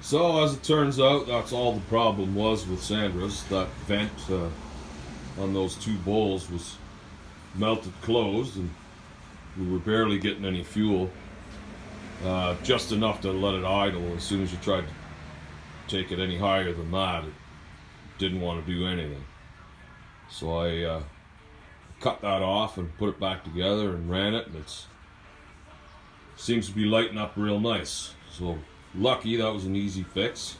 So as it turns out, that's all the problem was with Sandras. That vent on those two bowls was melted closed, and we were barely getting any fuel. Just enough to let it idle. As soon as you tried to take it any higher than that, it didn't want to do anything. So I cut that off and put it back together and ran it, and it seems to be lighting up real nice. So lucky that was an easy fix.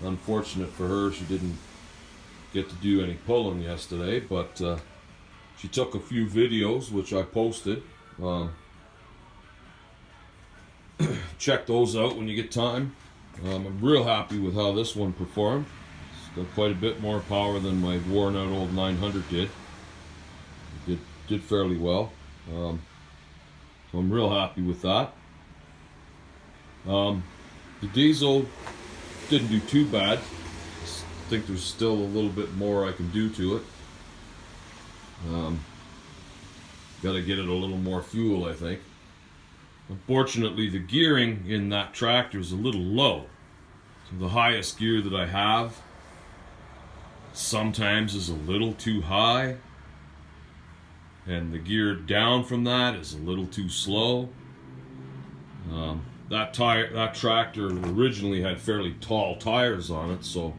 Unfortunate for her, she didn't get to do any pulling yesterday, but she took a few videos which I posted. Check those out when you get time. I'm real happy with how this one performed. It's got quite a bit more power than my worn out old 900 did. It did fairly well. So I'm real happy with that. The diesel didn't do too bad. I think there's still a little bit more I can do to it. Got to get it a little more fuel, I think. Unfortunately, the gearing in that tractor is a little low. So the highest gear that I have sometimes is a little too high, and the gear down from that is a little too slow. That tractor originally had fairly tall tires on it, so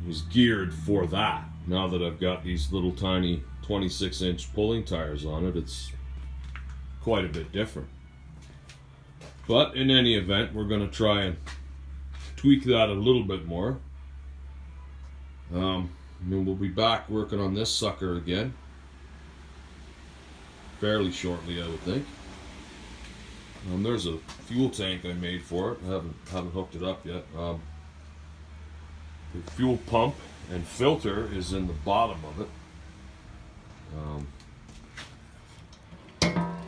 it was geared for that. Now that I've got these little tiny 26-inch pulling tires on it, it's quite a bit different. But in any event, we're going to try and tweak that a little bit more. And we'll be back working on this sucker again fairly shortly, I would think. There's a fuel tank I made for it. I haven't hooked it up yet. The fuel pump and filter is in the bottom of it.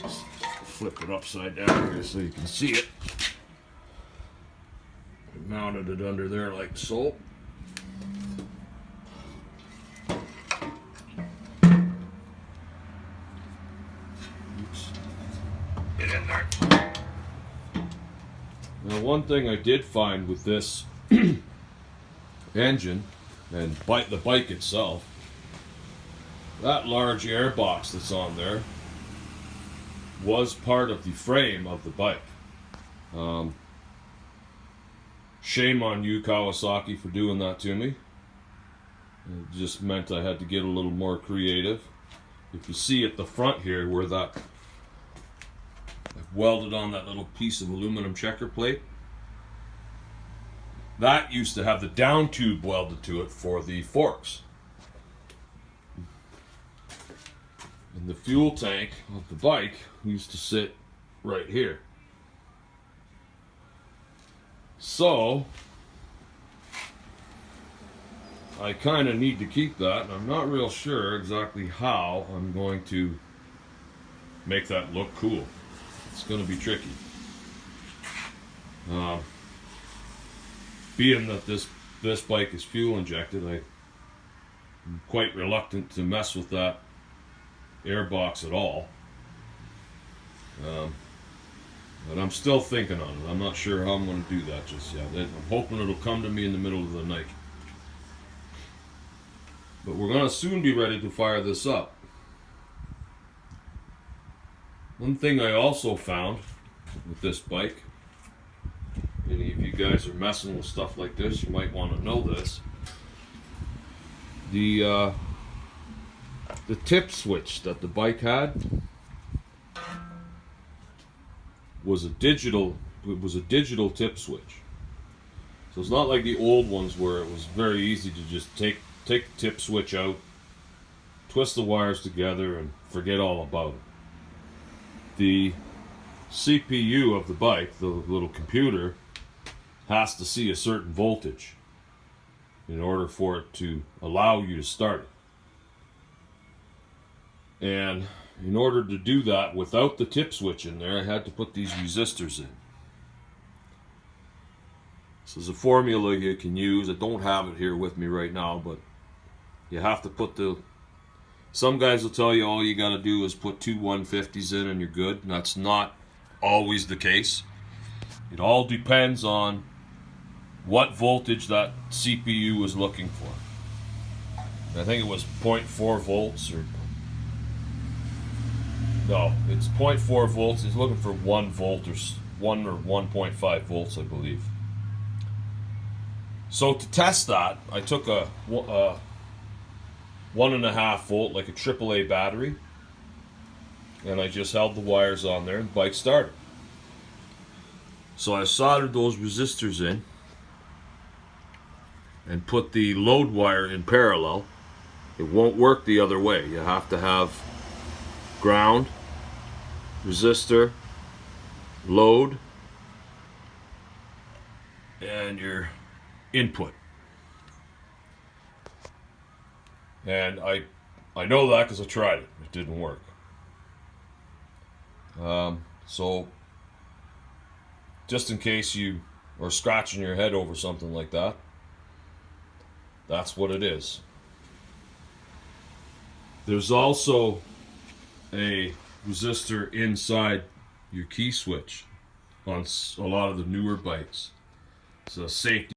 Just flip it upside down here so you can see it. I mounted it under there like so. Oops. Get in there. Now, one thing I did find with this engine and the bike itself, that large air box that's on there was part of the frame of the bike. Shame on you, Kawasaki, for doing that to me. It just meant I had to get a little more creative. If you see at the front here where that I've welded on that little piece of aluminum checker plate, that used to have the down tube welded to it for the forks. And the fuel tank of the bike used to sit right here. So I kind of need to keep that, and I'm not real sure exactly how I'm going to make that look cool. It's going to be tricky. Being that this bike is fuel injected, I'm quite reluctant to mess with that air box at all. But I'm still thinking on it. I'm not sure how I'm going to do that just yet. I'm hoping it'll come to me in the middle of the night. But we're going to soon be ready to fire this up. One thing I also found with this bike, any of you guys are messing with stuff like this, you might want to know this. The tip switch that the bike had was a digital tip switch. So it's not like the old ones where it was very easy to just take the tip switch out, twist the wires together, and forget all about it. The CPU of the bike, the little computer, has to see a certain voltage in order for it to allow you to start it. And in order to do that without the tip switch in there, I had to put these resistors in. This is a formula you can use. I don't have it here with me right now, but you have to put some guys will tell you all you got to do is put two 150s in and you're good. And that's not always the case. It all depends on what voltage that CPU is looking for. I think it was 0.4 volts or no, it's 0.4 volts. It's looking for 1 volt or 1 or 1.5 volts, I believe. So to test that, I took a 1.5 volt, like a AAA battery, and I just held the wires on there and the bike started. So I soldered those resistors in and put the load wire in parallel. It won't work the other way. You have to have ground, resistor, load, and your input. And I know that because I tried it. It didn't work. So just in case you are scratching your head over something like that, that's what it is. There's also a resistor inside your key switch on a lot of the newer bikes. It's a safety